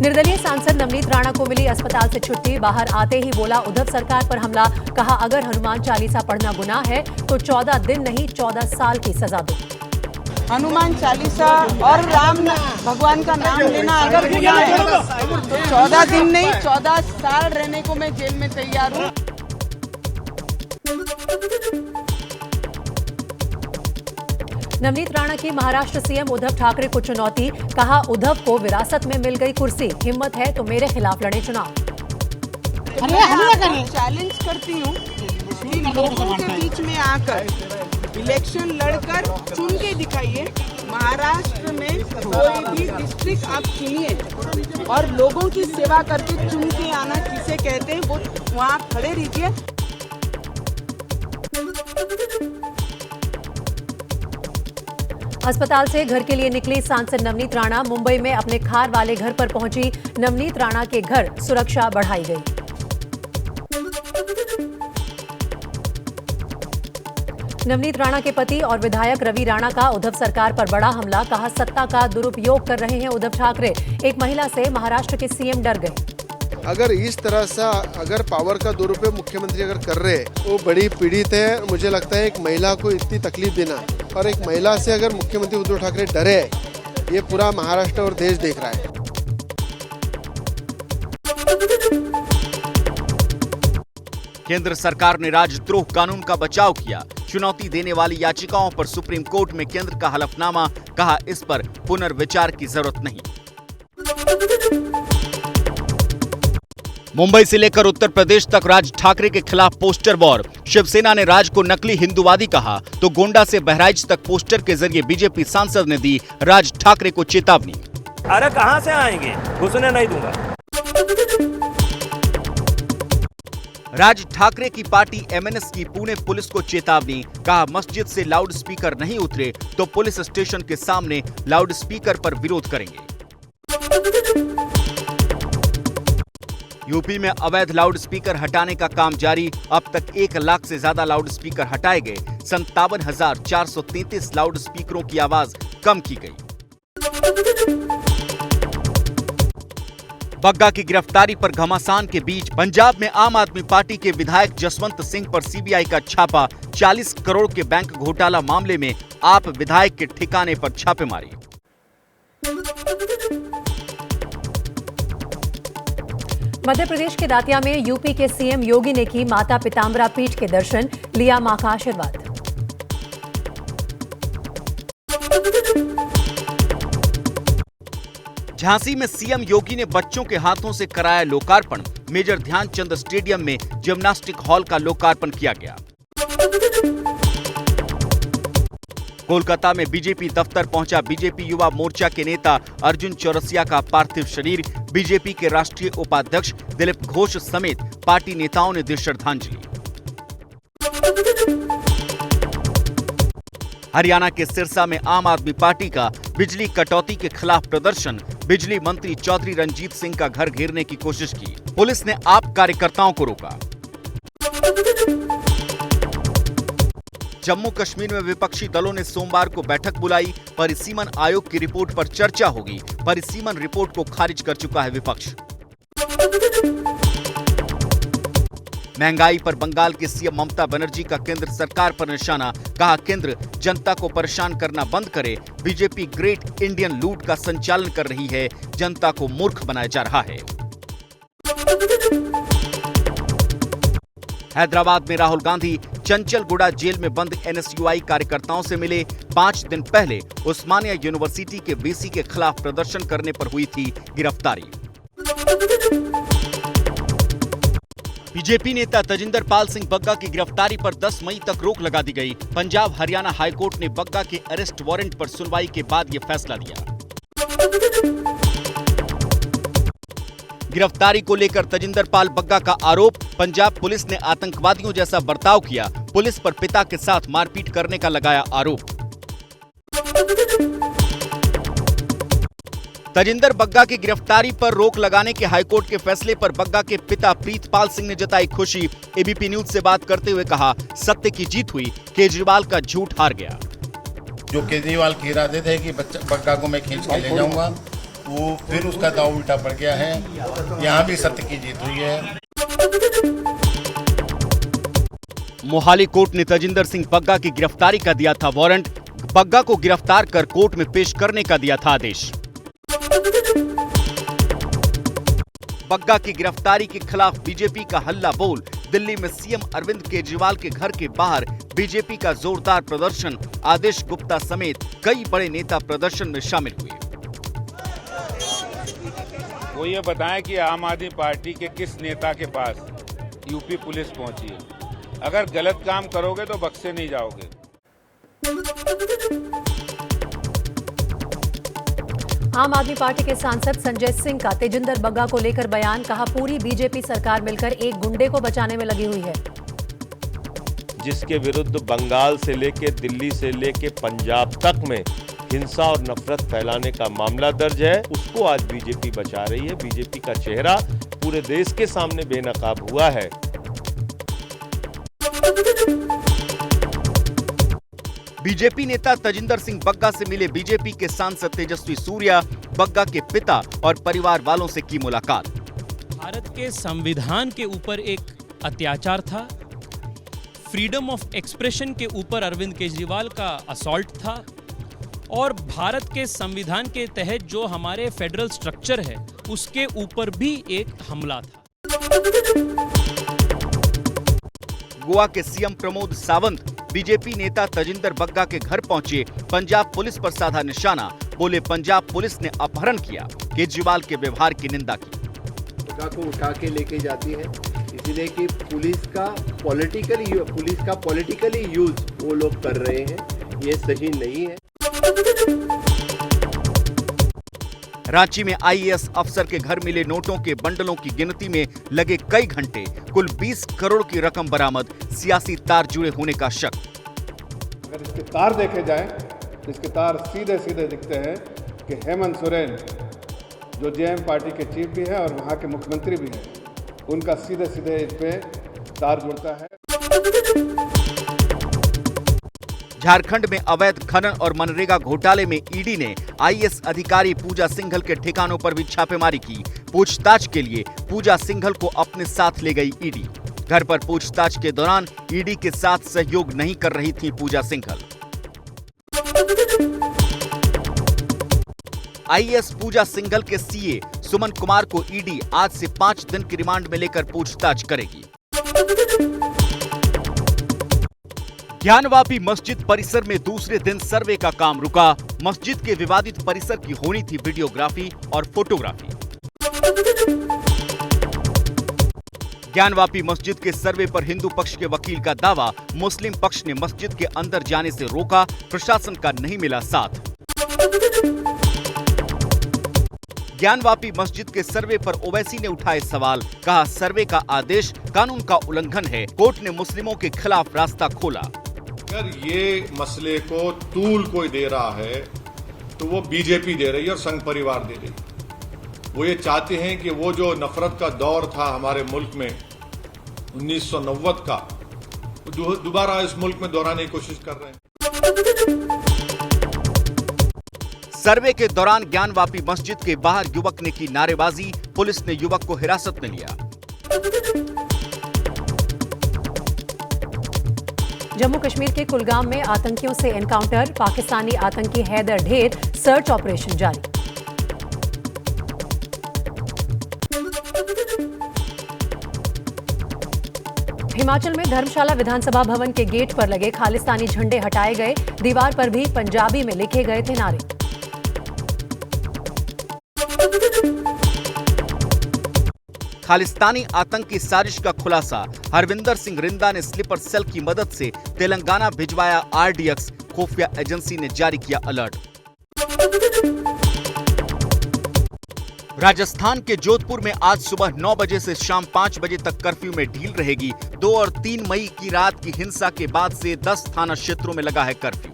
निर्दलीय सांसद नवनीत राणा को मिली अस्पताल से छुट्टी। बाहर आते ही बोला उद्धव सरकार पर हमला। कहा अगर हनुमान चालीसा पढ़ना गुनाह है तो 14 दिन नहीं 14 साल की सजा दो। हनुमान चालीसा और राम भगवान का नाम लेना अगर गुनाह है तो 14 दिन नहीं 14 साल रहने को मैं जेल में तैयार हूँ। नवनीत राणा की महाराष्ट्र सीएम उद्धव ठाकरे को चुनौती। कहा उद्धव को विरासत में मिल गई कुर्सी, हिम्मत है तो मेरे खिलाफ लड़े चुनाव। चैलेंज करती हूँ कि लोगों के बीच में आकर इलेक्शन लड़कर चुन के दिखाइए। महाराष्ट्र में कोई भी डिस्ट्रिक्ट आप चुनिए और लोगों की सेवा करके चुन के आना किसे कहते हैं वो वहाँ खड़े रहिए। अस्पताल से घर के लिए निकली सांसद नवनीत राणा। मुंबई में अपने खार वाले घर पर पहुंची नवनीत राणा के घर सुरक्षा बढ़ाई गई। नवनीत राणा के पति और विधायक रवि राणा का उद्धव सरकार पर बड़ा हमला। कहा सत्ता का दुरुपयोग कर रहे हैं उद्धव ठाकरे। एक महिला से महाराष्ट्र के सीएम डर गए। अगर इस तरह से अगर पावर का दुरुपयोग मुख्यमंत्री अगर कर रहे हैं वो बड़ी पीड़ित है। मुझे लगता है एक महिला को इतनी तकलीफ देना और एक महिला से अगर मुख्यमंत्री उद्धव ठाकरे डरे, ये पूरा महाराष्ट्र और देश देख रहा है। केंद्र सरकार ने राजद्रोह कानून का बचाव किया। चुनौती देने वाली याचिकाओं पर सुप्रीम कोर्ट में केंद्र का हलफनामा। कहा इस पर पुनर्विचार की जरूरत नहीं। मुंबई से लेकर उत्तर प्रदेश तक राज ठाकरे के खिलाफ पोस्टर वॉर। शिवसेना ने राज को नकली हिंदूवादी कहा तो गोंडा से बहराइच तक पोस्टर के जरिए बीजेपी सांसद ने दी राज ठाकरे को चेतावनी। अरे कहां से आएंगे, घुसने नहीं दूंगा। राज ठाकरे की पार्टी एमएनएस की पुणे पुलिस को चेतावनी। कहा मस्जिद से लाउडस्पीकर नहीं उतरे तो पुलिस स्टेशन के सामने लाउडस्पीकर पर विरोध करेंगे। यूपी में अवैध लाउडस्पीकर हटाने का काम जारी। अब तक 1 लाख से ज्यादा लाउडस्पीकर हटाए गए। 57,433 लाउडस्पीकरों की आवाज कम की गई। बग्गा की गिरफ्तारी पर घमासान के बीच पंजाब में आम आदमी पार्टी के विधायक जसवंत सिंह पर सीबीआई का छापा। 40 करोड़ के बैंक घोटाला मामले में आप विधायक के ठिकाने पर छापेमारी। मध्य प्रदेश के दातिया में यूपी के सीएम योगी ने की माता पिताम्बरा पीठ के दर्शन। लिया मां का आशीर्वाद। झांसी में सीएम योगी ने बच्चों के हाथों से कराया लोकार्पण। मेजर ध्यानचंद स्टेडियम में जिम्नास्टिक हॉल का लोकार्पण किया गया। कोलकाता में बीजेपी दफ्तर पहुंचा बीजेपी युवा मोर्चा के नेता अर्जुन चौरसिया का पार्थिव शरीर। बीजेपी के राष्ट्रीय उपाध्यक्ष दिलीप घोष समेत पार्टी नेताओं ने दी श्रद्धांजलि। हरियाणा के सिरसा में आम आदमी पार्टी का बिजली कटौती के खिलाफ प्रदर्शन। बिजली मंत्री चौधरी रंजीत सिंह का घर घेरने की कोशिश की। पुलिस ने आप कार्यकर्ताओं को रोका। जम्मू कश्मीर में विपक्षी दलों ने सोमवार को बैठक बुलाई। परिसीमन आयोग की रिपोर्ट पर चर्चा होगी। परिसीमन रिपोर्ट को खारिज कर चुका है विपक्ष। महंगाई पर बंगाल की सीएम ममता बनर्जी का केंद्र सरकार पर निशाना। कहा केंद्र जनता को परेशान करना बंद करे। बीजेपी ग्रेट इंडियन लूट का संचालन कर रही है। जनता को मूर्ख बनाया जा रहा है। हैदराबाद में राहुल गांधी चंचलगुड़ा जेल में बंद एनएसयूआई कार्यकर्ताओं से मिले। 5 दिन पहले उस्मानिया यूनिवर्सिटी के वीसी के खिलाफ प्रदर्शन करने पर हुई थी गिरफ्तारी। बीजेपी नेता तजिंदर पाल सिंह बग्गा की गिरफ्तारी पर 10 मई तक रोक लगा दी गई। पंजाब हरियाणा हाईकोर्ट ने बग्गा के अरेस्ट वारंट पर सुनवाई के बाद यह फैसला दिया। गिरफ्तारी को लेकर तजिंदर पाल बग्गा का आरोप। पंजाब पुलिस ने आतंकवादियों जैसा बर्ताव किया। पुलिस पर पिता के साथ मारपीट करने का लगाया आरोप। तजिंदर बग्गा की गिरफ्तारी पर रोक लगाने के हाईकोर्ट के फैसले पर बग्गा के पिता प्रीतपाल सिंह ने जताई खुशी। एबीपी न्यूज से बात करते हुए कहा, सत्य की जीत हुई, केजरीवाल का झूठ हार गया। जो केजरीवाल के इरादे थे कि बग्गा को मैं खींच के ले जाऊंगा, वो फिर उसका दांव उल्टा पड़ गया है। यहाँ भी सत्य की जीत हुई है। मोहाली कोर्ट ने तजिंदर सिंह बग्गा की गिरफ्तारी का दिया था वारंट। बग्गा को गिरफ्तार कर कोर्ट में पेश करने का दिया था आदेश। बग्गा की गिरफ्तारी के खिलाफ बीजेपी का हल्ला बोल। दिल्ली में सीएम अरविंद केजरीवाल के घर के बाहर बीजेपी का जोरदार प्रदर्शन। आदेश गुप्ता समेत कई बड़े नेता प्रदर्शन में शामिल हुए। वो ये बताएं कि आम आदमी पार्टी के किस नेता के पास यूपी पुलिस पहुंची है। अगर गलत काम करोगे तो बख्शे नहीं जाओगे। आम आदमी पार्टी के सांसद संजय सिंह का तेजिंदर बग्गा को लेकर बयान। कहा, पूरी बीजेपी सरकार मिलकर एक गुंडे को बचाने में लगी हुई है। जिसके विरुद्ध बंगाल से लेके दिल्ली से लेके पंजाब तक में हिंसा और नफरत फैलाने का मामला दर्ज है, उसको आज बीजेपी बचा रही है। बीजेपी का चेहरा पूरे देश के सामने बेनकाब हुआ है। बीजेपी नेता तजिंदर सिंह बग्गा से मिले बीजेपी के सांसद तेजस्वी सूर्या। बग्गा के पिता और परिवार वालों से की मुलाकात। भारत के संविधान के ऊपर एक अत्याचार था। फ्रीडम ऑफ एक्सप्रेशन के ऊपर अरविंद केजरीवाल का असॉल्ट था और भारत के संविधान के तहत जो हमारे फेडरल स्ट्रक्चर है उसके ऊपर भी एक हमला था। गोवा के सीएम प्रमोद सावंत बीजेपी नेता तजिंदर बग्गा के घर पहुंचे। पंजाब पुलिस पर साधा निशाना। बोले, पंजाब पुलिस ने अपहरण किया। केजरीवाल के व्यवहार की निंदा की। बग्गा को उठा के लेके जाती है इसलिए कि पुलिस का पॉलिटिकली यूज वो लोग कर रहे हैं, ये सही नहीं है। रांची में आईएएस अफसर के घर मिले नोटों के बंडलों की गिनती में लगे कई घंटे। कुल 20 करोड़ की रकम बरामद। सियासी तार जुड़े होने का शक। अगर इसके तार देखे जाएं तो इसके तार सीधे सीधे दिखते हैं कि हेमंत सोरेन जो जेएम पार्टी के चीफ भी हैं और वहां के मुख्यमंत्री भी हैं, उनका सीधे सीधे इस पे तार जुड़ता है। झारखंड में अवैध खनन और मनरेगा घोटाले में ईडी ने आईएएस अधिकारी पूजा सिंघल के ठिकानों पर भी छापेमारी की। पूछताछ के लिए पूजा सिंघल को अपने साथ ले गई ईडी। घर पर पूछताछ के दौरान ईडी के साथ सहयोग नहीं कर रही थी पूजा सिंघल। आईएएस पूजा सिंघल के सीए सुमन कुमार को ईडी आज से 5 दिन की रिमांड में लेकर पूछताछ करेगी। ज्ञानवापी मस्जिद परिसर में दूसरे दिन सर्वे का काम रुका। मस्जिद के विवादित परिसर की होनी थी वीडियोग्राफी और फोटोग्राफी। ज्ञानवापी मस्जिद के सर्वे पर हिंदू पक्ष के वकील का दावा, मुस्लिम पक्ष ने मस्जिद के अंदर जाने से रोका, प्रशासन का नहीं मिला साथ। ज्ञानवापी मस्जिद के सर्वे पर ओवैसी ने उठाए सवाल। कहा, सर्वे का आदेश कानून का उल्लंघन है। कोर्ट ने मुस्लिमों के खिलाफ रास्ता खोला। अगर ये मसले को तूल कोई दे रहा है तो वो बीजेपी दे रही है और संघ परिवार दे रही है। वो ये चाहते हैं कि वो जो नफरत का दौर था हमारे मुल्क में 1990 का, दोबारा इस मुल्क में दोहराने की कोशिश कर रहे हैं। सर्वे के दौरान ज्ञानवापी मस्जिद के बाहर युवक ने की नारेबाजी। पुलिस ने युवक को हिरासत में लिया। जम्मू कश्मीर के कुलगाम में आतंकियों से एनकाउंटर। पाकिस्तानी आतंकी हैदर ढेर। सर्च ऑपरेशन जारी। हिमाचल में धर्मशाला विधानसभा भवन के गेट पर लगे खालिस्तानी झंडे हटाए गए। दीवार पर भी पंजाबी में लिखे गए थे नारे। खालिस्तानी आतंक की साजिश का खुलासा। हरविंदर सिंह रिंदा ने स्लीपर सेल की मदद से तेलंगाना भिजवाया आरडीएक्स। खुफिया एजेंसी ने जारी किया अलर्ट। राजस्थान के जोधपुर में आज सुबह 9 बजे से शाम 5 बजे तक कर्फ्यू में ढील रहेगी। 2 और 3 मई की रात की हिंसा के बाद से 10 थाना क्षेत्रों में लगा है कर्फ्यू।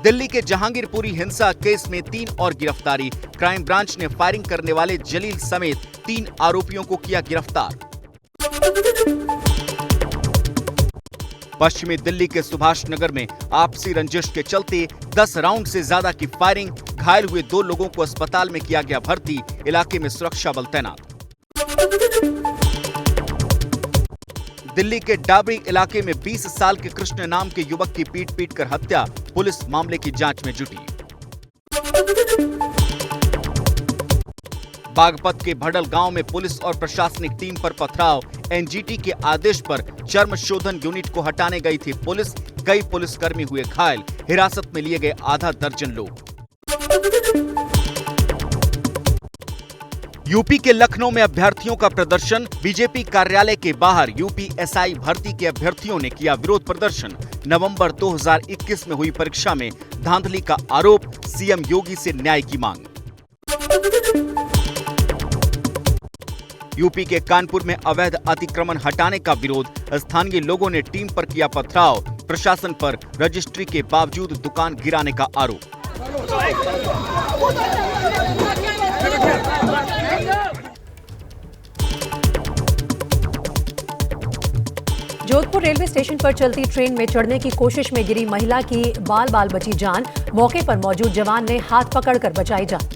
दिल्ली के जहांगीरपुरी हिंसा केस में 3 और गिरफ्तारी। क्राइम ब्रांच ने फायरिंग करने वाले जलील समेत 3 आरोपियों को किया गिरफ्तार। पश्चिमी दिल्ली के सुभाष नगर में आपसी रंजिश के चलते 10 राउंड से ज्यादा की फायरिंग, घायल हुए 2 लोगों को अस्पताल में किया गया भर्ती, इलाके में सुरक्षा बल तैनात। दिल्ली के डाबरी इलाके में 20 साल के कृष्ण नाम के युवक की पीट कर हत्या, पुलिस मामले की जांच में जुटी। बागपत के भडल गांव में पुलिस और प्रशासनिक टीम पर पथराव, एनजीटी के आदेश पर चर्म शोधन यूनिट को हटाने गई थी पुलिस, कई पुलिसकर्मी हुए घायल, हिरासत में लिए गए आधा दर्जन लोग। यूपी के लखनऊ में अभ्यर्थियों का प्रदर्शन, बीजेपी कार्यालय के बाहर यूपीएसआई भर्ती के अभ्यर्थियों ने किया विरोध प्रदर्शन। नवंबर 2021 में हुई परीक्षा में धांधली का आरोप, सीएम योगी से न्याय की मांग। यूपी के कानपुर में अवैध अतिक्रमण हटाने का विरोध, स्थानीय लोगों ने टीम पर किया पथराव, प्रशासन पर रजिस्ट्री के बावजूद दुकान गिराने का आरोप। जोधपुर रेलवे स्टेशन पर चलती ट्रेन में चढ़ने की कोशिश में गिरी महिला की बाल बाल बची जान, मौके पर मौजूद जवान ने हाथ पकड़कर बचाई जान।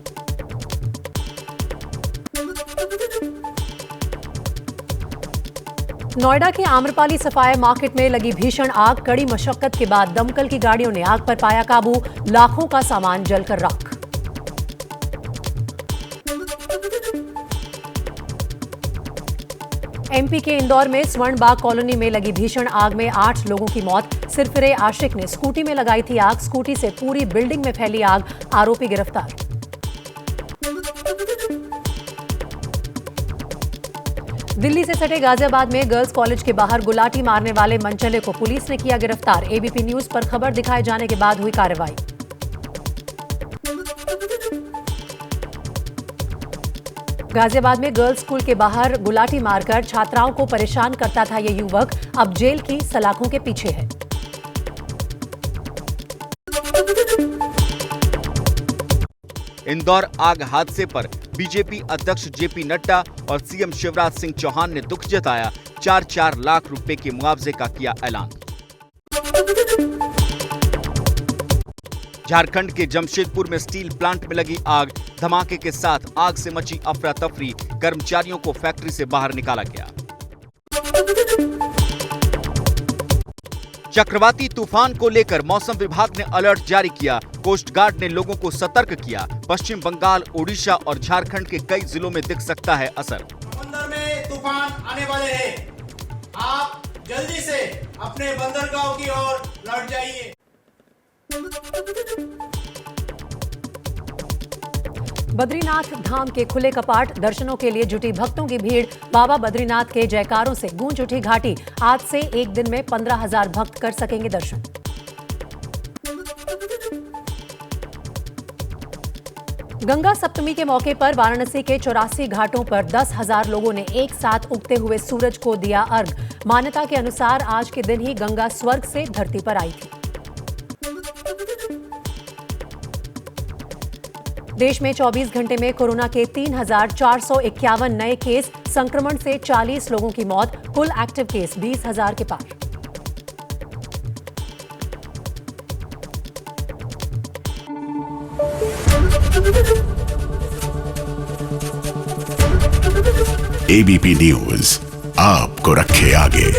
नोएडा के आम्रपाली सफाया मार्केट में लगी भीषण आग, कड़ी मशक्कत के बाद दमकल की गाड़ियों ने आग पर पाया काबू, लाखों का सामान जलकर राख। एमपी के इंदौर में स्वर्णबाग कॉलोनी में लगी भीषण आग में 8 लोगों की मौत, सिरफिरे आशिक ने स्कूटी में लगाई थी आग, स्कूटी से पूरी बिल्डिंग में फैली आग, आरोपी गिरफ्तार। दिल्ली से सटे गाजियाबाद में गर्ल्स कॉलेज के बाहर गुलाटी मारने वाले मनचले को पुलिस ने किया गिरफ्तार, एबीपी न्यूज पर खबर दिखाए जाने के बाद हुई कार्रवाई। गाजियाबाद में गर्ल्स स्कूल के बाहर गुलाटी मारकर छात्राओं को परेशान करता था ये युवक, अब जेल की सलाखों के पीछे है। इंदौर आग हादसे पर बीजेपी अध्यक्ष जेपी नड्डा और सीएम शिवराज सिंह चौहान ने दुख जताया, 4-4 लाख रुपए के मुआवजे का किया ऐलान। झारखंड के जमशेदपुर में स्टील प्लांट में लगी आग, धमाके के साथ आग से मची अफरा तफरी, कर्मचारियों को फैक्ट्री से बाहर निकाला गया। चक्रवाती तूफान को लेकर मौसम विभाग ने अलर्ट जारी किया, कोस्ट गार्ड ने लोगों को सतर्क किया, पश्चिम बंगाल, ओडिशा और झारखंड के कई जिलों में दिख सकता है असर। समुद्र में तूफान आने वाले हैं, आप जल्दी से अपने बंदरगाह की ओर लौट जाइए। बद्रीनाथ धाम के खुले कपाट, दर्शनों के लिए जुटी भक्तों की भीड़, बाबा बद्रीनाथ के जयकारों से गूंज उठी घाटी, आज से एक दिन में 15,000 भक्त कर सकेंगे दर्शन। गंगा सप्तमी के मौके पर वाराणसी के 84 घाटों पर 10,000 लोगों ने एक साथ उगते हुए सूरज को दिया अर्घ, मान्यता के अनुसार आज के दिन ही गंगा स्वर्ग से धरती पर आई थी। देश में 24 घंटे में कोरोना के 3,451 नए केस, संक्रमण से 40 लोगों की मौत, कुल एक्टिव केस 20,000 के पार। एबीपी न्यूज आपको रखे आगे।